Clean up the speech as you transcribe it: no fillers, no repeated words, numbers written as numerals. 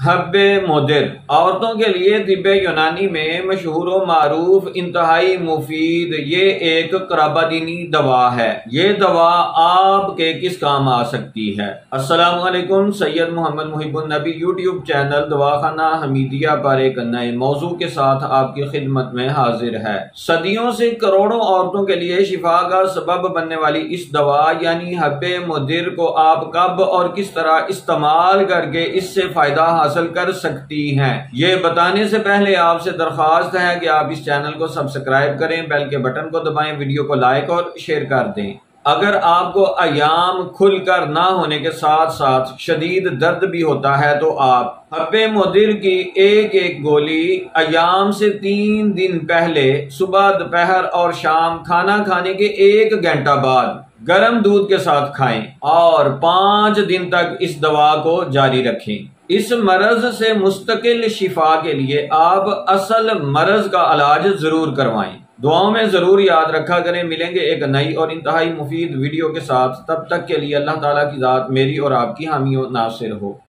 حب مدر عورتوں کے لیے طب یونانی میں مشہور و معروف انتہائی مفید یہ ایک قرابتینی دوا ہے۔ یہ دوا آپ کے کس کام آ سکتی ہے؟ السلام علیکم، سید محمد محب النبی یوٹیوب چینل دواخانہ حمیدیہ پر ایک نئے موضوع کے ساتھ آپ کی خدمت میں حاضر ہے۔ صدیوں سے کروڑوں عورتوں کے لیے شفا کا سبب بننے والی اس دوا یعنی حب مدر کو آپ کب اور کس طرح استعمال کر کے اس سے فائدہ حاصل کر سکتی ہیں، یہ بتانے سے پہلے آپ سے درخواست ہے کہ آپ اس چینل کو سبسکرائب کریں، بیل کے بٹن کو دبائیں، ویڈیو کو لائک اور شیئر کر دیں۔ اگر آپ کو ایام کھل کر نہ ہونے کے ساتھ ساتھ شدید درد بھی ہوتا ہے تو آپ حب مدر کی ایک ایک گولی ایام سے 3 دن پہلے صبح، دوپہر اور شام کھانا کھانے کے 1 گھنٹہ بعد گرم دودھ کے ساتھ کھائیں اور 5 دن تک اس دوا کو جاری رکھیں۔ اس مرض سے مستقل شفا کے لیے آپ اصل مرض کا علاج ضرور کروائیں۔ دعاؤں میں ضرور یاد رکھا کریں۔ ملیں گے ایک نئی اور انتہائی مفید ویڈیو کے ساتھ، تب تک کے لیے اللہ تعالیٰ کی ذات میری اور آپ کی حامی و ناصر ہو۔